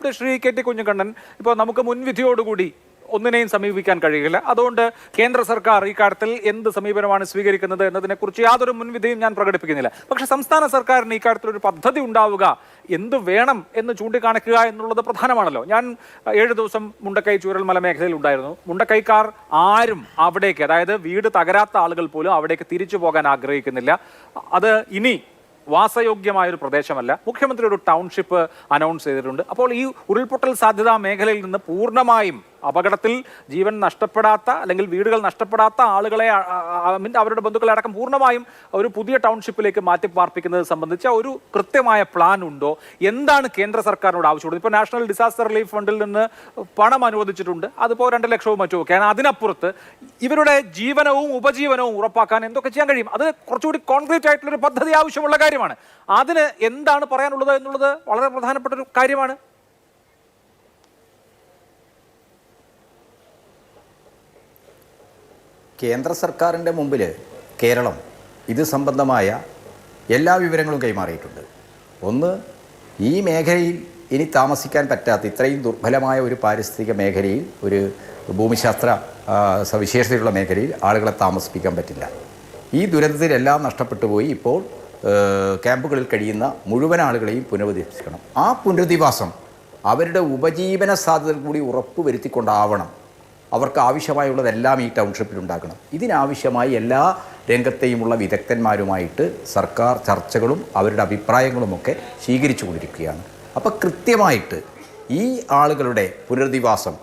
മറുവശത്ത് Shri K T Kunhikannan, ഇപ്പോൾ നമുക്ക് മുൻവിധിയോടുകൂടി ഒന്നിനെയും സമീപിക്കാൻ കഴിയില്ല. അതുകൊണ്ട് കേന്ദ്ര സർക്കാർ ഈ കാര്യത്തിൽ എന്ത് സമീപനമാണ് സ്വീകരിക്കുന്നത് എന്നതിനെക്കുറിച്ച് യാതൊരു മുൻവിധിയും ഞാൻ പ്രകടിപ്പിക്കുന്നില്ല. പക്ഷെ സംസ്ഥാന സർക്കാരിന് ഈ കാര്യത്തിൽ ഒരു പദ്ധതി ഉണ്ടാവുക, എന്ത് വേണം എന്ന് ചൂണ്ടിക്കാണിക്കുക എന്നുള്ളത് പ്രധാനമാണല്ലോ. ഞാൻ 7 ദിവസം മുണ്ടക്കൈ ചൂരൽമല മേഖലയിൽ ഉണ്ടായിരുന്നു. മുണ്ടക്കൈക്കാർ ആരും അവിടേക്ക്, അതായത് വീട് തകരാത്ത ആളുകൾ പോലും അവിടേക്ക് തിരിച്ചു പോകാൻ ആഗ്രഹിക്കുന്നില്ല. അത് ഇനി വാസയോഗ്യമായൊരു പ്രദേശമല്ല. മുഖ്യമന്ത്രി ഒരു ടൗൺഷിപ്പ് അനൗൺസ് ചെയ്തിട്ടുണ്ട്. അപ്പോൾ ഈ ഉരുൾപൊട്ടൽ സാധ്യതാ മേഖലയിൽ നിന്ന് പൂർണ്ണമായും അപകടത്തിൽ ജീവൻ നഷ്ടപ്പെടാത്ത അല്ലെങ്കിൽ വീടുകൾ നഷ്ടപ്പെടാത്ത ആളുകളെ, അവരുടെ ബന്ധുക്കളെ അടക്കം പൂർണ്ണമായും ഒരു പുതിയ ടൗൺഷിപ്പിലേക്ക് മാറ്റിപ്പാർപ്പിക്കുന്നത് സംബന്ധിച്ച ഒരു കൃത്യമായ പ്ലാൻ ഉണ്ടോ? എന്താണ് കേന്ദ്ര സർക്കാരിനോട് ആവശ്യമുള്ളത്? ഇപ്പോൾ നാഷണൽ ഡിസാസ്റ്റർ റിലീഫ് ഫണ്ടിൽ നിന്ന് പണം അനുവദിച്ചിട്ടുണ്ട്, അതിപ്പോൾ 2 ലക്ഷവും മറ്റും ഒക്കെയാണ്. അതിനപ്പുറത്ത് ഇവരുടെ ജീവനവും ഉപജീവനവും ഉറപ്പാക്കാൻ എന്തൊക്കെ ചെയ്യാൻ കഴിയും? അത് കുറച്ചുകൂടി കോൺക്രീറ്റ് ആയിട്ടുള്ളൊരു പദ്ധതി ആവശ്യമുള്ള കാര്യമാണ്. അതിന് എന്താണ് പറയാനുള്ളത് എന്നുള്ളത് വളരെ പ്രധാനപ്പെട്ട ഒരു കാര്യമാണ്. കേന്ദ്ര സർക്കാരിൻ്റെ മുമ്പിൽ കേരളം ഇത് സംബന്ധമായ എല്ലാ വിവരങ്ങളും കൈമാറിയിട്ടുണ്ട്. ഒന്ന്, ഈ മേഖലയിൽ ഇനി താമസിക്കാൻ പറ്റാത്ത ഇത്രയും ദുർബലമായ ഒരു പാരിസ്ഥിതിക മേഖലയിൽ, ഒരു ഭൂമിശാസ്ത്ര സവിശേഷതയുള്ള മേഖലയിൽ ആളുകളെ താമസിപ്പിക്കാൻ പറ്റില്ല. ഈ ദുരന്തത്തിലെല്ലാം നഷ്ടപ്പെട്ടു പോയി. ഇപ്പോൾ ക്യാമ്പുകളിൽ കഴിയുന്ന മുഴുവൻ ആളുകളെയും പുനരധിവസിക്കണം. ആ പുനരധിവാസം അവരുടെ ഉപജീവന സാധ്യതകൾ കൂടി ഉറപ്പ് വരുത്തിക്കൊണ്ടാവണം. അവർക്ക് ആവശ്യമായുള്ളതെല്ലാം ഈ ടൗൺഷിപ്പിൽ ഉണ്ടാക്കണം. ഇതിനാവശ്യമായി എല്ലാ രംഗത്തെയുമുള്ള വിദഗ്ധന്മാരുമായിട്ട് സർക്കാർ ചർച്ചകളും അവരുടെ അഭിപ്രായങ്ങളുമൊക്കെ സ്വീകരിച്ചു കൊണ്ടിരിക്കുകയാണ്. അപ്പോൾ കൃത്യമായിട്ട് ഈ ആളുകളുടെ പുനരധിവാസം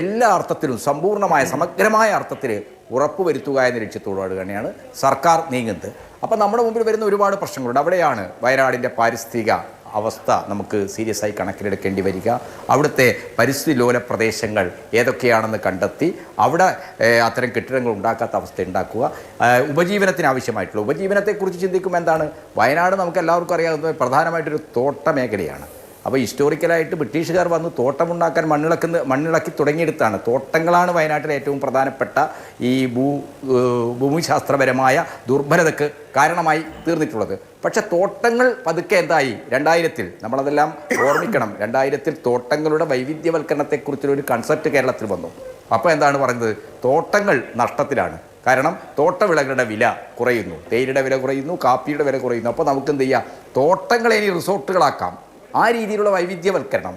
എല്ലാ അർത്ഥത്തിലും സമ്പൂർണ്ണമായ സമഗ്രമായ അർത്ഥത്തിൽ ഉറപ്പുവരുത്തുക എന്ന ലക്ഷ്യത്തോടുകൂടി തന്നെയാണ് സർക്കാർ നീങ്ങുന്നത്. അപ്പോൾ നമ്മുടെ മുമ്പിൽ വരുന്ന ഒരുപാട് പ്രശ്നങ്ങളുണ്ട്. അവിടെയാണ് വയനാടിൻ്റെ പാരിസ്ഥിതിക അവസ്ഥ നമുക്ക് സീരിയസ് ആയി കണക്കിലെടുക്കേണ്ടി വരിക. അവിടുത്തെ പരിസ്ഥിതി ലോല പ്രദേശങ്ങൾ ഏതൊക്കെയാണെന്ന് കണ്ടെത്തി അവിടെ അത്തരം കെട്ടിടങ്ങൾ ഉണ്ടാക്കാത്ത അവസ്ഥ ഉണ്ടാക്കുക. ഉപജീവനത്തിന് ആവശ്യമായിട്ടുള്ള ഉപജീവനത്തെക്കുറിച്ച് ചിന്തിക്കുമ്പോൾ എന്താണ്, വയനാട് നമുക്ക് എല്ലാവർക്കും അറിയാവുന്ന പ്രധാനമായിട്ടൊരു തോട്ട മേഖലയാണ്. അപ്പോൾ ഹിസ്റ്റോറിക്കലായിട്ട് ബ്രിട്ടീഷുകാർ വന്ന് തോട്ടമുണ്ടാക്കാൻ മണ്ണിളക്കി തുടങ്ങിയെടുത്താണ്. തോട്ടങ്ങളാണ് വയനാട്ടിലെ ഏറ്റവും പ്രധാനപ്പെട്ട ഈ ഭൂമിശാസ്ത്രപരമായ ദുർബലതയ്ക്ക് കാരണമായി തീർന്നിട്ടുള്ളത്. പക്ഷേ തോട്ടങ്ങൾ പതുക്കെ എന്തായി, 2000-ൽ നമ്മളതെല്ലാം ഓർമ്മിക്കണം, 2000-ൽ തോട്ടങ്ങളുടെ വൈവിധ്യവൽക്കരണത്തെക്കുറിച്ചൊരു കൺസെപ്റ്റ് കേരളത്തിൽ വന്നു. അപ്പോൾ എന്താണ് പറയുന്നത്, തോട്ടങ്ങൾ നഷ്ടത്തിലാണ്. കാരണം തോട്ടവിളകളുടെ വില കുറയുന്നു, തേയിലയുടെ വില കുറയുന്നു, കാപ്പിയുടെ വില കുറയുന്നു. അപ്പോൾ നമുക്ക് എന്ത് ചെയ്യാം, തോട്ടങ്ങളെ ഇനി റിസോർട്ടുകളാക്കാം. ആ രീതിയിലുള്ള വൈവിധ്യവൽക്കരണം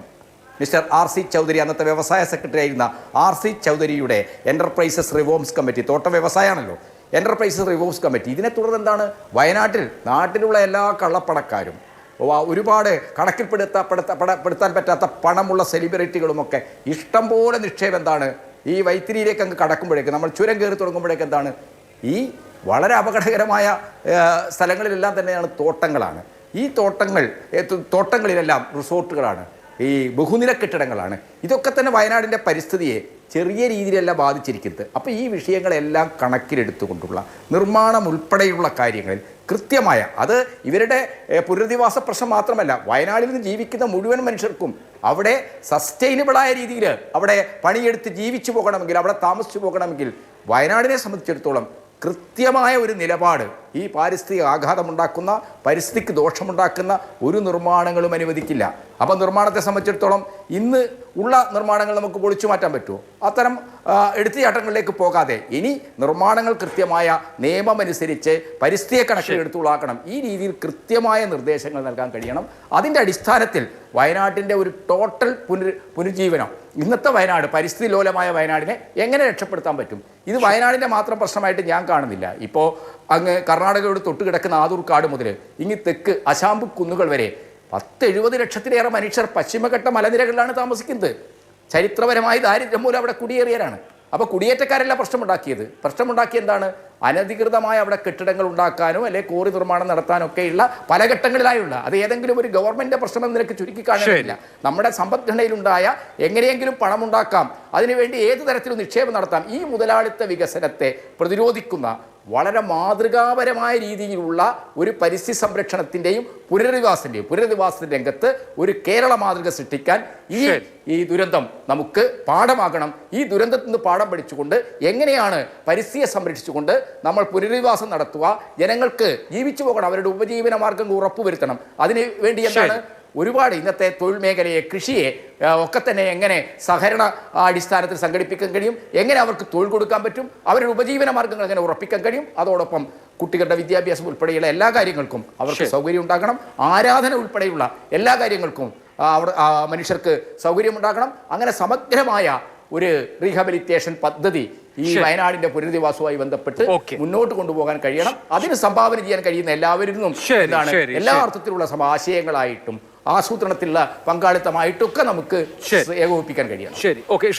മിസ്റ്റർ R.C. ചൗധരി, അന്നത്തെ വ്യവസായ സെക്രട്ടറി ആയിരുന്ന R.C. ചൗധരിയുടെ എൻ്റർപ്രൈസസ് റിഫോംസ് കമ്മിറ്റി, തോട്ട വ്യവസായമാണല്ലോ, എൻ്റർപ്രൈസസ് റിഫോംസ് കമ്മിറ്റി. ഇതിനെ തുടർന്ന് എന്താണ്, നാട്ടിലുള്ള എല്ലാ കള്ളപ്പണക്കാരും, ഒരുപാട് കണക്കിൽപ്പെടുത്താൻ പറ്റാത്ത പണമുള്ള സെലിബ്രിറ്റികളുമൊക്കെ ഇഷ്ടം പോലെ നിക്ഷേപം എന്താണ് ഈ വൈത്തിരിയിലേക്ക് അങ്ങ് കടക്കുമ്പോഴേക്ക്, നമ്മൾ ചുരം കയറി തുടങ്ങുമ്പോഴേക്ക് എന്താണ്, ഈ വളരെ അപകടകരമായ സ്ഥലങ്ങളിലെല്ലാം തന്നെയാണ് തോട്ടങ്ങളാണ്. ഈ തോട്ടങ്ങളിലെല്ലാം റിസോർട്ടുകളാണ്, ഈ ബഹുനില കെട്ടിടങ്ങളാണ്. ഇതൊക്കെ തന്നെ വയനാടിൻ്റെ പരിസ്ഥിതിയെ ചെറിയ രീതിയിലല്ല ബാധിച്ചിരിക്കുന്നത്. അപ്പോൾ ഈ വിഷയങ്ങളെല്ലാം കണക്കിലെടുത്തുകൊണ്ടുള്ള നിർമ്മാണം ഉൾപ്പെടെയുള്ള കാര്യങ്ങളിൽ കൃത്യമായ, അത് ഇവരുടെ പുനരധിവാസ പ്രശ്നം മാത്രമല്ല, വയനാട്ടിൽ നിന്ന് ജീവിക്കുന്ന മുഴുവൻ മനുഷ്യർക്കും അവിടെ സസ്റ്റൈനബിളായ രീതിയിൽ അവിടെ പണിയെടുത്ത് ജീവിച്ചു പോകണമെങ്കിൽ, അവിടെ താമസിച്ചു പോകണമെങ്കിൽ വയനാടിനെ സംബന്ധിച്ചിടത്തോളം കൃത്യമായ ഒരു നിലപാട്, ഈ പാരിസ്ഥിതിക ആഘാതമുണ്ടാക്കുന്ന, പരിസ്ഥിതിക്ക് ദോഷമുണ്ടാക്കുന്ന ഒരു നിർമ്മാണങ്ങളും അനുവദിക്കില്ല. അപ്പം നിർമ്മാണത്തെ സംബന്ധിച്ചിടത്തോളം ഇന്ന് ഉള്ള നിർമ്മാണങ്ങൾ നമുക്ക് പൊളിച്ചു മാറ്റാൻ പറ്റുമോ? അത്തരം എടുത്തുചാട്ടങ്ങളിലേക്ക് പോകാതെ ഇനി നിർമ്മാണങ്ങൾ കൃത്യമായ നിയമമനുസരിച്ച് പരിസ്ഥിതിയെ കണക്കിലെടുത്തുള്ളാക്കണം. ഈ രീതിയിൽ കൃത്യമായ നിർദ്ദേശങ്ങൾ നൽകാൻ കഴിയണം. അതിൻ്റെ അടിസ്ഥാനത്തിൽ വയനാട്ടിൻ്റെ ഒരു ടോട്ടൽ പുനരുജ്ജീവനം, ഇന്നത്തെ വയനാട്, പരിസ്ഥിതി ലോലമായ വയനാടിനെ എങ്ങനെ രക്ഷപ്പെടുത്താൻ പറ്റും? ഇത് വയനാടിൻ്റെ മാത്രം പ്രശ്നമായിട്ട് ഞാൻ കാണുന്നില്ല. ഇപ്പോൾ അങ്ങ് കർണാടകയോട് തൊട്ടുകിടക്കുന്ന ആദൂർക്കാട് മുതൽ ഇങ്ങ് തെക്ക് അശാമ്പു കുന്നുകൾ വരെ 10-70 ലക്ഷത്തിലേറെ മനുഷ്യർ പശ്ചിമഘട്ട മലനിരകളിലാണ് താമസിക്കുന്നത്. ചരിത്രപരമായി ദാരിദ്ര്യം മൂലം അവിടെ കുടിയേറിയവരാണ്. അപ്പോൾ കുടിയേറ്റക്കാരല്ല പ്രശ്നമുണ്ടാക്കിയ എന്താണ്, അനധികൃതമായ അവിടെ കെട്ടിടങ്ങൾ ഉണ്ടാക്കാനോ അല്ലെങ്കിൽ കോറി നിർമ്മാണം നടത്താനോ ഒക്കെയുള്ള പല ഘട്ടങ്ങളിലായുള്ള, അത് ഏതെങ്കിലും ഒരു ഗവൺമെൻറ്റിൻ്റെ പ്രശ്നമെന്ന് നിനക്ക് ചുരുക്കി കാണാനില്ല. നമ്മുടെ സമ്പദ്ഘടനയിലുണ്ടായ എങ്ങനെയെങ്കിലും പണമുണ്ടാക്കാം, അതിനുവേണ്ടി ഏത് തരത്തിലും നിക്ഷേപം നടത്താം, ഈ മുതലാളിത്ത വികസനത്തെ പ്രതിരോധിക്കുന്ന വളരെ മാതൃകാപരമായ രീതിയിലുള്ള ഒരു പരിസ്ഥിതി സംരക്ഷണത്തിൻ്റെയും പുനരധിവാസ രംഗത്ത് ഒരു കേരള മാതൃക സൃഷ്ടിക്കാൻ ഈ ദുരന്തം നമുക്ക് പാഠമാകണം. ഈ ദുരന്തത്തിൽ നിന്ന് പാഠം പഠിച്ചുകൊണ്ട് എങ്ങനെയാണ് പരിസ്ഥിതിയെ സംരക്ഷിച്ചുകൊണ്ട് നമ്മൾ പുനരധിവാസം നടത്തുക, ജനങ്ങൾക്ക് ജീവിച്ചു പോകണം, അവരുടെ ഉപജീവന മാർഗങ്ങൾ ഉറപ്പുവരുത്തണം. അതിന് വേണ്ടി എന്താണ് ഒരുപാട് ഇന്നത്തെ തൊഴിൽ മേഖലയെ, കൃഷിയെ ഒക്കെ തന്നെ എങ്ങനെ സഹകരണ അടിസ്ഥാനത്തിൽ സംഘടിപ്പിക്കാൻ കഴിയും, എങ്ങനെ അവർക്ക് തൊഴിൽ കൊടുക്കാൻ പറ്റും, അവരുടെ ഉപജീവന മാർഗ്ഗങ്ങൾ എങ്ങനെ ഉറപ്പിക്കാൻ കഴിയും, അതോടൊപ്പം കുട്ടികളുടെ വിദ്യാഭ്യാസം ഉൾപ്പെടെയുള്ള എല്ലാ കാര്യങ്ങൾക്കും അവർക്ക് സൗകര്യം ഉണ്ടാക്കണം. ആരാധന ഉൾപ്പെടെയുള്ള എല്ലാ കാര്യങ്ങൾക്കും മനുഷ്യർക്ക് സൗകര്യമുണ്ടാക്കണം. അങ്ങനെ സമഗ്രമായ ഒരു റീഹാബിലിറ്റേഷൻ പദ്ധതി ഈ വയനാടിന്റെ പുനരധിവാസവുമായി ബന്ധപ്പെട്ട് മുന്നോട്ട് കൊണ്ടുപോകാൻ കഴിയണം. അതിന് സംഭാവന ചെയ്യാൻ കഴിയുന്ന എല്ലാവരിൽ നിന്നും എല്ലാ അർത്ഥത്തിലുള്ള ആശയങ്ങളായിട്ടും ആസൂത്രണത്തിലുള്ള പങ്കാളിത്തമായിട്ടൊക്കെ നമുക്ക് ഏകോപിപ്പിക്കാൻ കഴിയണം. ശരി, ഓക്കെ.